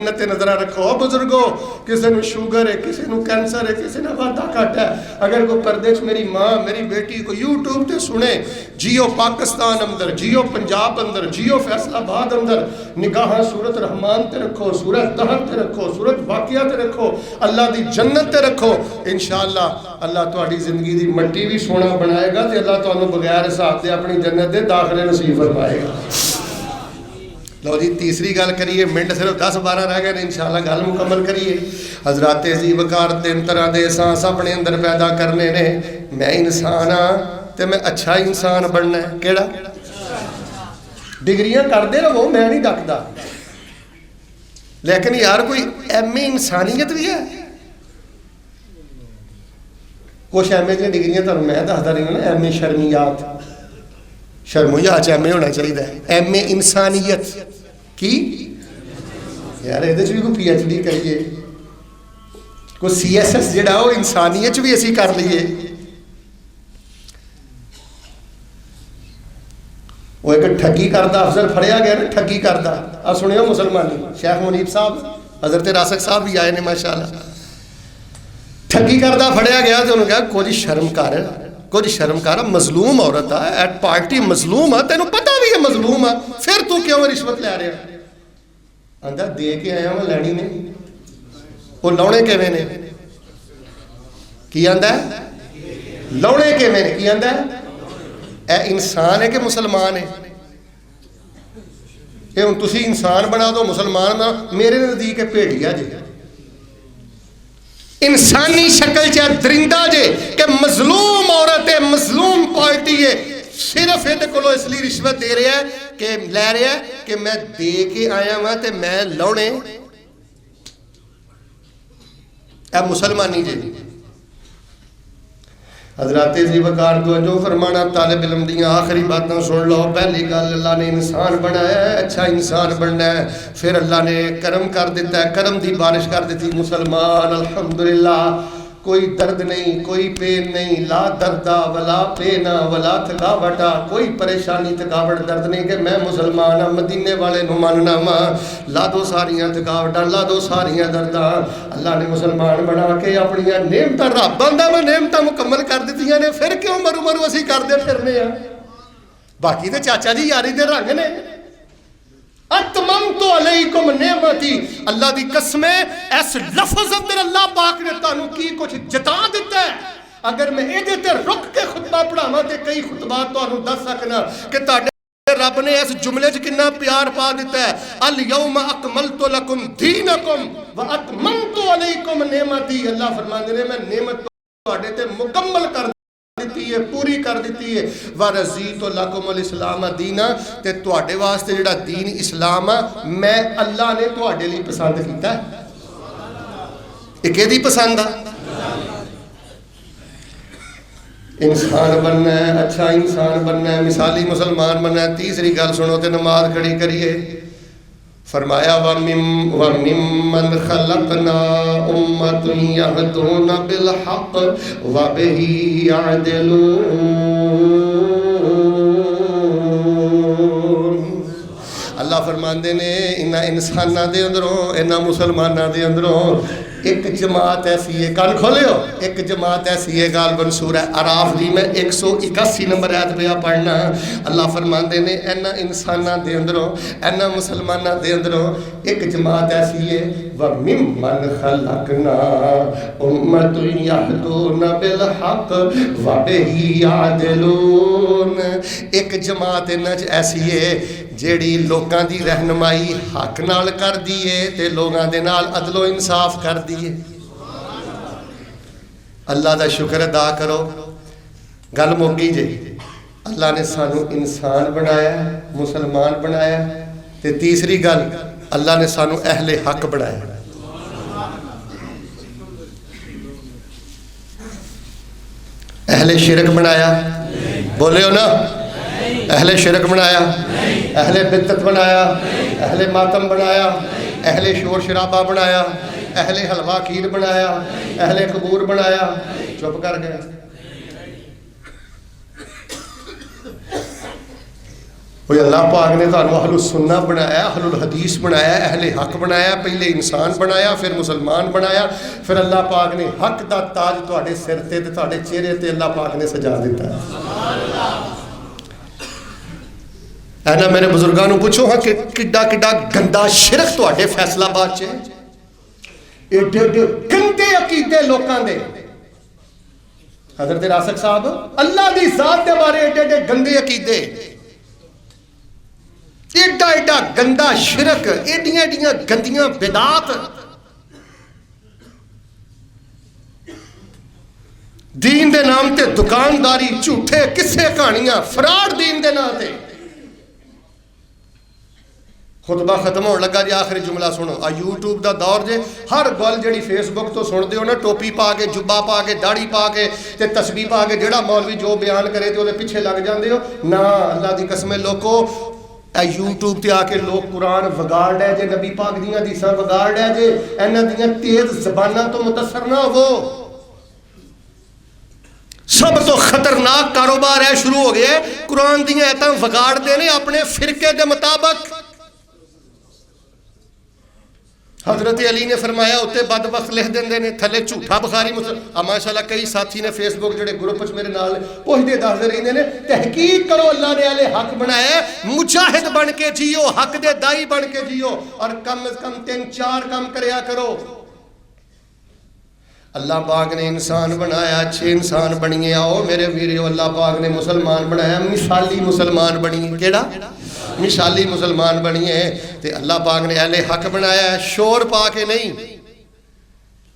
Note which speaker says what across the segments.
Speaker 1: नजर रखो बुजुर्गो, किसी को शुगर है, किसी को कैंसर है, किसी ने वादा घट है। अगर कोई परदेश मेरी माँ मेरी बेटी को यूट्यूब पे सुने, जियो पाकिस्तान अंदर, जियो पंजाब अंदर, जियो फैसलाबाद अंदर, निगाह सूरत रहमान ते रखो, सूरत दहर ते रखो, सूरत वाकिया ते रखो, अल्लाह दी जन्नत ते रखो। इंशाअल्लाह अल्लाह तुहाडी जिंदगी दी मट्टी भी सोना बनाएगा ते अल्लाह तुहानू बगैर हिसाब दे अपनी जन्नत दे दाखले नसीब फरमाएगा। लो जी, तीसरी गल करिए, मिनट सिर्फ 10-12 रह गए, इंशाअल्लाह गल मुकम्मल करिए। हजरात जी वकार 3 तरह के एहसास अपने अंदर पैदा करने ने। मैं इंसान हाँ तो मैं अच्छा इंसान बनना है। केड़ा डिग्रियां करते रहो, मैं नहीं डकदा, लेकिन यार कोई MA इंसानियत भी है। कुछ MA दी डिग्रियां तुहानू मैं दसदा रही ना, MA शर्मियात, शर्मोयात MA होना चाहिए। MA इंसानियत की यार ये भी कोई PhD करिए, कोई CSS जिहड़ा वो इंसानियत भी असी कर लीए। वो एक ठगी करता अफसर फड़िया गया ना, ठगी करता। आ सुनियो मुसलमानी, शेख मुनीब साहब हजरत रासक साहब भी आए ने माशाअल्लाह। ठगी करता फड़िया गया तो उन्होंने कहा कुछ शर्म कर, कुछ शर्म कर, मजलूम औरत है, एट पार्टी मजलूम है, तेन पता भी है मजलूम है, फिर तू क्यों रिश्वत लै रहा? आंदा दे के आया मैं, लैनी ने। वो लाने किवें ने? की आंदा लाने किवें ने? की आंदा ए इंसान है कि मुसलमान है? ये हुण तुसीं इंसान बना दो, मुसलमान बना, मेरे नज़दीक है भेड़िया जे, इंसानी शक्ल च दरिंदा जे कि मजलूम औरत है, मजलूम पार्टी है, सिर्फ ये को इसलिए रिश्वत दे रहा है कि लै रहा है कि मैं दे के आया वहां तो मैं लाने। ए मुसलमानी जे। हजरात जी वकार जो फरमाना, तालिब इल्म दी आखिरी बातें सुन लो। पहली गल, अल्लाह ने इंसान बनाया है, अच्छा इंसान बनना है। फिर अल्लाह ने करम कर दिता है, करम की बारिश कर दी। मुसलमान अल्हम्दुलिल्लाह, कोई दर्द नहीं, कोई पेन नहीं, ला दर्दा वला पेना वला थकावटा, कोई परेशानी थकावट दर्द नहीं कि मैं मुसलमान हाँ, मदीने वाले नूं मनना वा, ला दो सारियां थकावटां, ला दो सारियां दर्दां। अल्लाह ने मुसलमान बना के अपनी नेमतां, रब आंदा मैं नेमतां मुकम्मल कर दित्तियां ने, फिर क्यों मरू मरू असीं करदे फिरने आ? बाकी तो चाचा जी यारी दे रंग ने। अतममतु अलैकुम नेमती, अल्लाह दी कसम है, इस लफ्ज़ अंदर अल्लाह पाक ने तुहानू की कुछ जता दिता है। अगर मैं इहदे ते रुक के खुतबा पढ़ावां ते कई खुतबा तुहानू दस सकना कि तुहाडे रब ने इस जुमले च कितना प्यार पा दिता है। अल यौम अकमलतु लकुम दीनकुम व अतममतु अलैकुम नेमती। अल्लाह फरमांदे ने मैं नेमत तुहाडे ते मुकम्मल कर दी है, पूरी कर दी है। वरज़ीतु लकुमुल इस्लाम दीना, ते तुहाडे वास्ते जिहड़ा दीन इस्लाम है मैं अल्लाह ने तुहाडे लई पसंद कीता है। ये किहदी पसंद आ? इंसान बनना है, अच्छा इंसान बनना है, मिसाली मुसलमान बनना है। तीसरी गल सुनो ते नमाज खड़ी करिए। फरमाया वमिम्मन खलकना उम्मतुन यहदूना बिल हक़ व बिही यअदिलून। अल्लाह फरमांदे ने इन्हां इंसानां दे अंदरों, इन्हां मुसलमानां दे अंदरों एक जमात ऐसी है, कान खोलियो, एक जमात ऐसी है। गालबन सूरह अराफ दी मैं 181 नंबर आयत पे पढ़ना। अल्लाह फरमांदे ने इन्हां इंसानां दे अंदरों, इन्हां मुसलमानां दे अंदरों एक जमात ऐसी है। व मिम्मन खलकना उम्मतुन यहदूना बिल हक़ व बिही यअदिलून। एक जमात इन्हां च ऐसी है जेड़ी लोकां दी रहनुमाई हक नाल कर दी है ते लोगां दे नाल अदलो इंसाफ कर दी है। अल्लाह दा शुक्र अदा करो, गल मुक्की जे। अल्लाह ने सानू इंसान बनाया, मुसलमान बनाया, ते तीसरी गल अल्लाह ने सानू अहले हक बनाया। अहले शिरक बनाया, बोलियो ना, अहले शिरक बनाया, अहले बिदअत बनाया, अहले मातम बनाया, अहले शोर शराबा बनाया, अहले हलवा खीर बनाया, अहले कबूर बनाया। चुप कर गए। وہ اللہ پاک نے تمہیں اہل السنہ بنایا، اہل الحدیث بنایا، اہل حق بنایا، پہلے انسان بنایا، پھر مسلمان بنایا، پھر اللہ پاک نے حق دا تاج تواڈے سر تے تے تواڈے چہرے تے اللہ پاک نے سجا دیتا ہے۔ اے نا میرے بزرگانوں پوچھو ہاں کہ کڈا کڈا گندا شرک تواڈے فیصلہ آباد چ ایڈے ایڈے گندے عقیدے لوکاں دے۔ حضرت راسخ صاحب اللہ دی ذات دے بارے ایڈے ایڈے گندے عقیدے، ایڈا ایڈا گندا شرک، ایڈیاں ایڈیاں گندیاں بدعات، دین دے نام تے دکانداری، جھوٹے قصے کہانیاں، فراڈ دین دے نام تے۔ خطبہ ختم ہونے لگا جی آخری جملہ سنو، یوٹیوب دا دور جے، ہر گل جڑی فیس بک تو سن دیو نا، ٹوپی پا کے، جبا پا کے، داڑھی پا کے تے تسبیح پا کے جڑا مولوی جو بیان کرے تے وہ پیچھے لگ جاندے ہو نا۔ اللہ دی قسم لوکو یوٹیوب تے آ کے لوگ قرآن وگاڑ ڈے جے، نبی پاک دیاں حدیثاں وگاڑ ڈے جے، انہاں دیاں تیز زباناں تو متاثر نہ ہو۔ سب تو خطرناک کاروبار ہے شروع ہو گیا، قرآن دیاں ایتاں وگاڑ دینے اپنے فرقے دے مطابق۔ حضرت علی نے فرمایا اتے بدبخت لکھ دیندے نے، تھلے جھوٹا بخاری مسلم۔ ماشاءاللہ کئی ساتھی نے فیس بک جڑے گروپ وچ میرے نال پوچھدے دسدے رہندے نے، تحقیق کرو اللہ نے اہل حق بنایا ہے، مجاہد بن کے جیو، حق دے دائی بن کے جیو، اور کم از کم 3-4 کام کریا کرو۔ اللہ پاک نے انسان بنایا، اچھے انسان بنیے، آؤ میرے ویریو، اللہ پاک نے مسلمان بنایا، مثالی مسلمان بنیے۔ کیڑا؟ مثالی مسلمان بنیے۔ تے اللہ پاک نے اہل حق بنایا ہے، شور پا کے نہیں،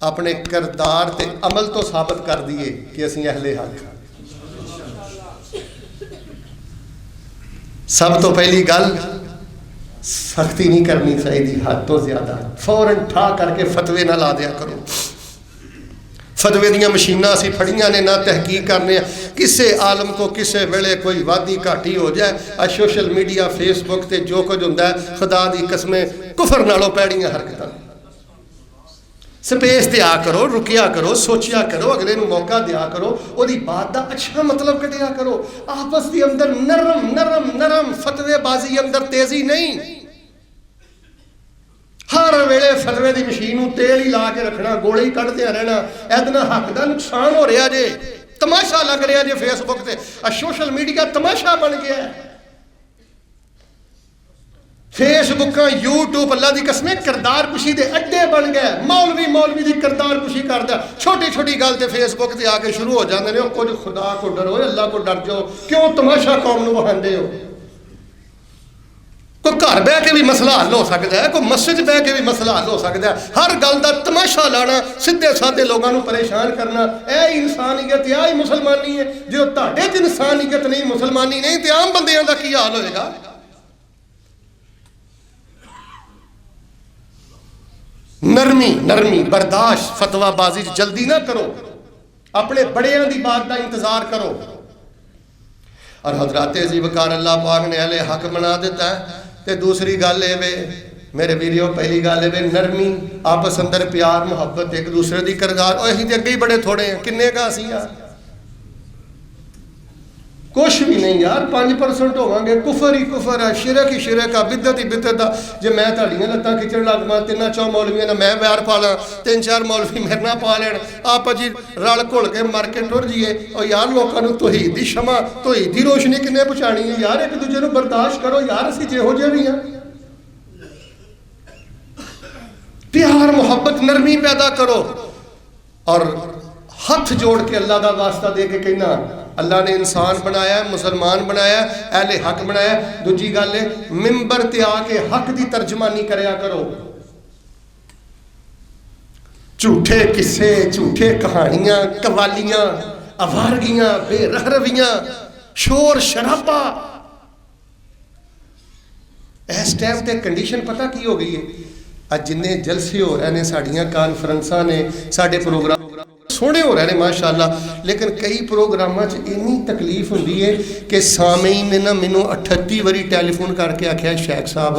Speaker 1: اپنے کردار تے عمل تو ثابت کر دیے کہ اسی اہل حق۔ سب تو پہلی گل، سختی نہیں کرنی چاہیے حد تو زیادہ، فوراً ٹھا کر کے فتوے نہ لا دیا کرو۔ فتوے دیاں مشیناں اسی پھڑیاں نے، نہ تحقیق کرنے، کسے عالم کو کسے ویلے کوئی وادی گھاٹی ہو جائے، سوشل میڈیا فیس بک تے جو کچھ ہوندا ہے خدا دی قسمیں کفر نالوں پیڑیاں حرکتاں۔ سپیس دیا کرو، رکیا کرو، سوچیا کرو، اگلے نو موقع دیا کرو، او دی بات دا اچھا مطلب کڈیا کرو، آپس دی اندر نرم نرم نرم، فتوے بازی اندر تیزی نہیں۔ ہر ویلے فتوے دی مشین نو تیل ہی لا کے رکھنا، گوڑے ہی کڈدے رہنا، ادنا حق دا نقصان ہو رہا جے، تماشا لگ رہا جے فیس بک تے، سوشل میڈیا تماشا بن گیا ہے۔ فیس بکاں، یوٹیوب اللہ دی قسمیں کردار کشی دے اڈے بن گئے، مولوی دی کردار کشی کردا، چھوٹی چھوٹی گل تے فیس بک تے آ کے شروع ہو جاندے نے، کچھ خدا کو ڈرو، اللہ کو ڈر جاؤ، کیوں تماشا قوم نو وہاندے ہو؟ کوئی گھر بہ کے بھی مسئلہ حل ہو سکتا ہے، کوئی مسجد بہ کے بھی مسئلہ حل ہو سکتا ہے، ہر گل دا تماشا لانا، سیدھے سادے لوگوں کو پریشان کرنا، اے انسانیت، اے مسلمانی ہے۔ جو تہاڈے وچ انسانیت نہیں، مسلمانی نہیں، تے عام بندیاں دا کی حال ہوئے گا؟ نرمی برداشت، فتویٰ بازی جلدی نہ کرو، اپنے بڑیاں دی بات دا انتظار کرو۔ اور حضرات عزیز وقار اللہ پاک نے اہل حق بنا دیتا ہے۔ تے دوسری گل ہے وے میرے ویڈیو، پہلی گل ہے وے نرمی، آپس اندر پیار محبت، ایک دوسرے دی کردار، اور اسی تے اگے ہی بڑے تھوڑے ہیں، کنے کا اسی یار کچھ بھی نہیں یار، 5% ہوواں گے، کفر ہی کفر ہے، شرک ہی شرک ہے، بدعت ہی بدعت ہے۔ جے میں تہاڈیاں لتاں کھچن لگ پاں، 3-4 مولویاں نال میں ویار پا لاں، 3-4 مولوی میرے نال پا لین، آپ جی رل گھل کے مر کے ٹر جیے، اور یار لوکاں نوں توحید دی شمع، توحید دی روشنی کنے پہنچانی ہے یار؟ ایک دوجے نوں برداشت کرو یار، اسی جہو جے بھی ہیں، پیار محبت نرمی پیدا کرو۔ اور ہاتھ جوڑ کے اللہ دا واسطہ دے کے کہنا، اللہ نے انسان بنایا ہے، مسلمان بنایا ہے، اہل حق بنایا ہے۔ دوجی گل ہے ممبر تے آ کے حق دی ترجمانی کریا کرو، جھوٹے قصے، جھوٹے کہانیاں، قوالیاں، آوارگیاں، بے رہرویاں، شور شرابہ۔ اس ٹائم تے کنڈیشن پتہ کی ہو گئی ہے، اج جنے جلسے ہو رہے ہیں، ساڈیاں کانفرنساں نے، ساڈے پروگرام سونے ہو رہے ہیں ماشاءاللہ، لیکن کئی پروگراماں اتنی تکلیف ہوندی ہے کہ سامعین نے نا مینوں 38 واری ٹیلی فون کر کے آخیا شیخ صاحب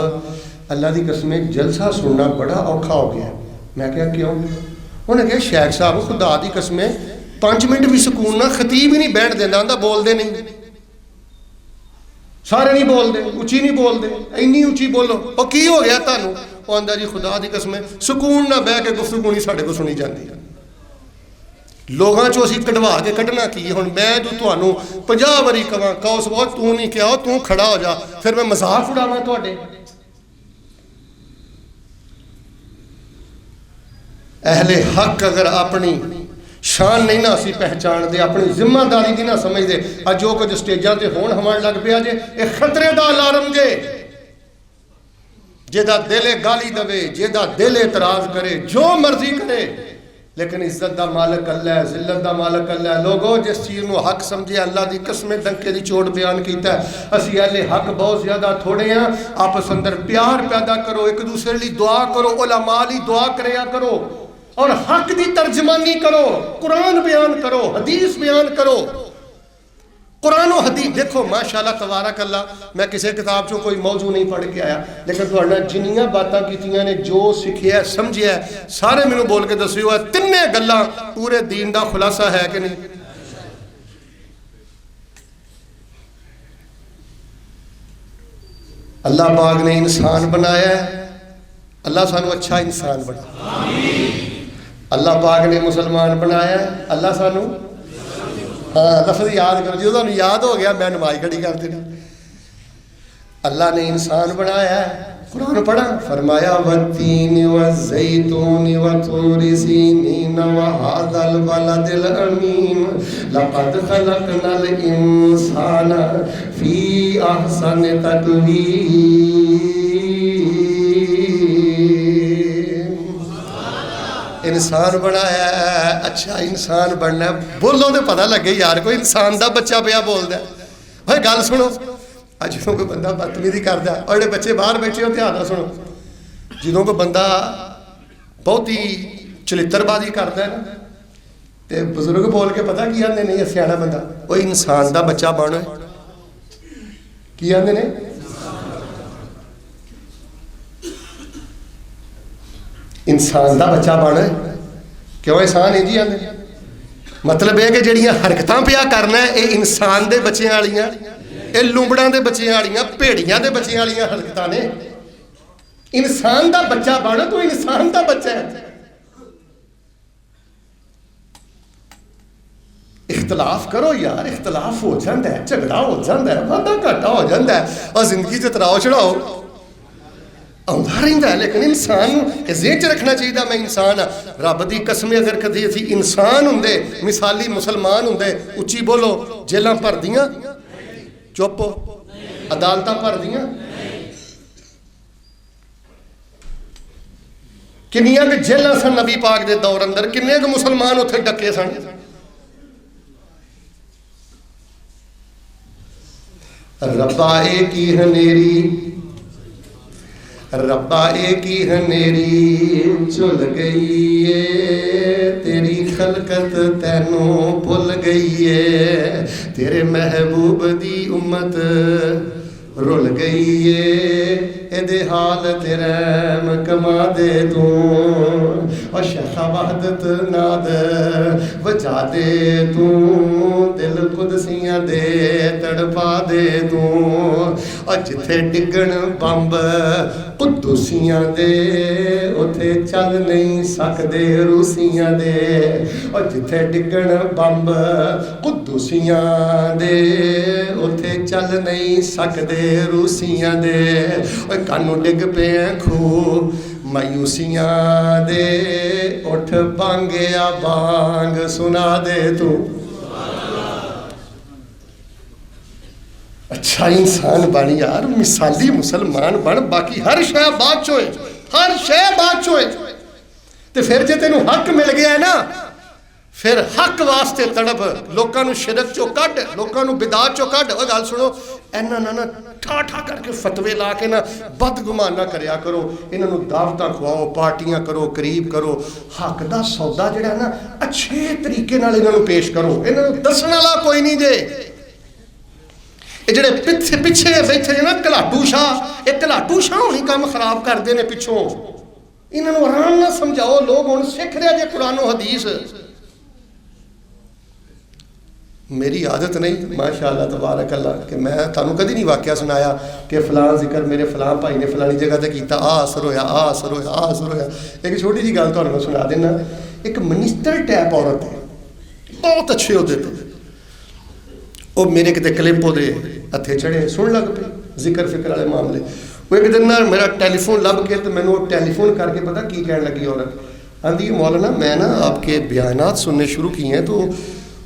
Speaker 1: اللہ دی قسم جلسہ سننا بڑا اوکھا ہو گیا ہے۔ میں کہا کیوں؟ انہوں نے کہا شیخ صاحب خدا دی قسم 5 منٹ بھی سکون نہ، خطیب ہی نہیں بیٹھ دینا، آندا بول دے نہیں۔ सारे नहीं बोलते, उची नहीं बोलते, इन्नी उची बोलो। और की हो गया तुहानू? वो आंदा जी खुदा दी कसम सुकून ना बह के गुफ्तगू नहीं साढ़े को सुनी जाती। लोगों चो असीं कढ़वा के कढ़ना की? हुण मैं तुहानू 50 वारी कहां कौस बहुत तू नहीं कहा, तू खड़ा हो जा, फिर मैं मजाक उड़ावां तुहाडे? अहले हक अगर अपनी शान नहीं ना असी पहचानते, अपनी जिम्मेदारी नहीं ना समझते, अज जो कुछ स्टेजां ते होण हवन लग पिया जे, ये खतरे दा अलार्म जे। जेदा दिल गाली दवे, जेदा दिल एतराज करे, जो मर्जी करे, लेकिन इज्जत दा मालक अल्लाह है, जिल्लत दा मालक अल्लाह है। लोगों जिस चीज़ को हक समझे, अल्लाह की कसमें डंके की चोट बयान किया है। असी अहले हक बहुत ज़्यादा थोड़े हैं। आपस अंदर प्यार पैदा करो, एक दूसरे लिए दुआ करो, उलमा ली दुआ करया करो, और हक की तर्जमानी करो, कुरान बयान करो, हदीस बयान करो। कुरान और हदीस देखो माशाअल्लाह तबारक अल्लाह, मैं किसी किताब चो कोई मौजू नहीं पढ़ के आया, लेकिन तुहाडे जिन्नियां बातां कीतियां ने, जो सिखिया समझिया सारे मैनू बोल के दस्सिओ, है तिन्ने गल्लां पूरे दीन का खुलासा है कि नहीं? अल्लाह पाक ने इंसान बनाया है, अल्लाह सानू अच्छा इंसान बना। अल्लाह पाक ने मुसलमान बनाया है, अल्लाह सानू, हाँ लफ्ज़ याद करो, जो तुहानू याद हो गया मैं नमाज खड़ी कर देनी। अल्लाह ने इंसान बनाया है, कुरान पढ़ा, फरमाया वत्तीन वज़ैतून वतूरि सीनीन वहाज़ल बलदिल अमीन लक़द खलक़नल इंसान फ़ी अहसनि तक़वीम। इंसान बनाया है, अच्छा इंसान बनना है। बोलो तो पता लगे यार, कोई इंसान का बच्चा पिया बोलता है। भाई गल सुनो, अज जो कोई बंदा बदतमीजी करता है, और जो बच्चे बाहर बैठे हो ध्यान सुनो, जो कोई बंदा बहुत ही चलित्रबाजी करता है ना, तो बजुर्ग बोल के पता की आते नहीं, सियाना बंदा वो इंसान का बच्चा बन, की आते ने इंसान का बच्चा बन। क्यों इंसान इंजी आते? मतलब यह कि जड़ियाँ हरकतां पिया करना है, ये इंसान के बच्चों वालियां, ये लुंबड़ां के बच्चों वालियां, भेड़ियां के बच्चों वालियां हरकतां ने। इंसान का बच्चा बन, तू इंसान का बच्चा है। इख्तलाफ करो यार, इख्तलाफ हो जाता है, झगड़ा हो जाता है, वादा घाटा हो जाता है, और जिंदगी च तराव चढ़ाओ आउंदा रहिंदा है। लेकिन इंसान जेहन च रखना चाहिए, मैं इंसान हाँ। रब की कसम अगर कभी असी इंसान होंदे, मिसाली मुसलमान होंदे, उच्ची बोलो, जेलां भर दियां? चुप हो। अदालतां भर दियां? किन्नियां के जेलां सन नबी पाक के दौर अंदर, किन्ने के मुसलमान उत्थे डके सन। रब्बा एक ही हनेरी, रब्बा एक ही हनेरी झुल गई है, तेरी खलकत तैनू भुल गई है, तेरे महबूब दी उम्मत रुल गई है, एदे हाल तेरे कमा दे तू, और शखा वहदत नाद बजा दे तू, दिल कुदसियां दे तड़पा दे तू, और जिथे डिगण बंब कुदूसियां दे, उथे चल नहीं सकते रूसियां दे, और जिथे डिगण बंब कुदूसियां दे, उथे चल नहीं सकते रूसियां दे, और कानू डिग पे खूह मायूसियां दे, उठ बांगिया बांग सुना दे तू। अच्छा इंसान बन यार, मिसाली मुसलमान बन, बाकी हर शय बाद चो है, हर शय बाद चो है। तो फिर जे तेनू हक मिल गया है ना, फिर हक वास्ते तड़प, लोगों को शिरक चो कढ़, लोगों को बिदात चो कढ़। और गल सुनो, इन्हां ना ठा ठा करके फतवे ला के ना बदगुमान ना करया करो, इन्हों दावत खवाओ, पार्टियां करो, करीब करो, हक का सौदा जिहड़ा ना अच्छे तरीके नाल इन्हों पेश करो, इन्हों दसण वाला कोई नहीं जे। ये जिहड़े पिछे पिछे बैठे ना घलाटू शाह, ये घलाटू शाह होनी काम खराब करते हैं पिछों, इन्हों आराम ना समझाओ। लोग हुण सिख रहे जे कुरान हदीस, میری عادت نہیں ماشاءاللہ تبارک اللہ کہ میں تانوں کدی نہیں واقعہ سنایا کہ فلاں ذکر میرے فلاں بھائی نے فلانی جگہ تے کیتا اثر ہویا اثر ہویا اثر ہویا. ایک چھوٹی جی گل تانوں میں سنا دینا. ایک منسٹر ٹائپ عورت ہے, بہت اچھے ہوتے تھے. وہ میرے کتے کلپ دے ہتھے چڑھے سن لگ پے ذکر فکر والے معاملے. وہ ایک دن میرا ٹیلی فون لب کے تو میں نے ٹیلی فون کر کے پتا کی کہنے لگی عورت, آندھی مولانا میں نا آپ کے بیانات سننے شروع کیے ہیں تو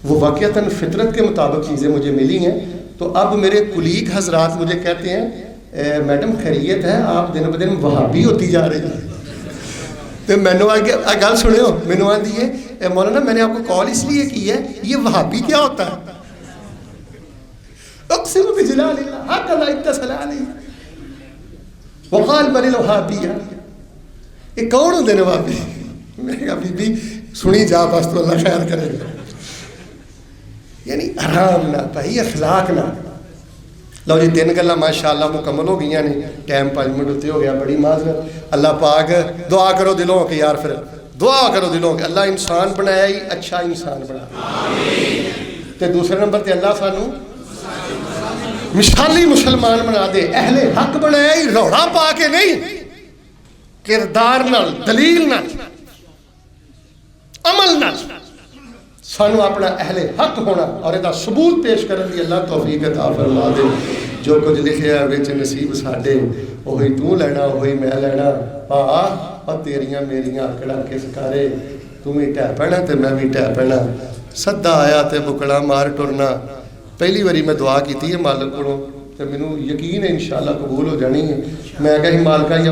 Speaker 1: وہ واقعتاً فطرت کے مطابق چیزیں مجھے ملی ہیں. تو اب میرے کلیگ حضرات مجھے کہتے ہیں میڈم خیریت ہے, آپ دن بدن وہابی ہوتی جا رہی ہیں. تو میں نے گل سنو, میں نے آدھی ہے مولانا میں نے آپ کو کال اس لیے کی ہے, یہ وہابی کیا ہوتا ہے؟ اقسم بجلال اللہ حق لا اتصل علیہ وقال بل الوہابیہ. یہ کون ہوتے ہیں وہابی؟ میں نے کہا بی بی سنی جا بس تو اللہ خیر کرے گا. یعنی حرام نہ بھائی اخلاق نہ. لو جی 3 گلاں ماشاءاللہ مکمل ہو گئی نے, ٹائم 5 منٹ اتنے ہو گیا, بڑی معذرت. اللہ پاک دعا کرو دلوں کہ یار پھر دعا کرو دلوں کہ اللہ انسان بنایا ہی اچھا انسان بنا. تے دوسرے نمبر تے اللہ سانو مثالی مسلمان بنا دے, اہل حق بنایا ہی روڑا پا کے نہیں, کردار نال دلیل نال عمل نال سانو اپنا اہل حق ہونا اور یہ ثبوت پیش کرنے دی اللہ توفیق عطا فرما دے. جو کچھ لکھیا وچ نصیب ساڈے وہی تو لینا وہی میں لینا. پا اور تیریاں میریاں آکڑا کس کرے, تم بھی ٹہ پینا تے میں بھی ٹہ پینا. سدا آیا تے بکڑا مار ٹرنا. پہلی باری میں دعا کی ہے مالک کو تے مینوں یقین ہے انشاءاللہ قبول ہو جانی ہے. میں کہی مالکا یا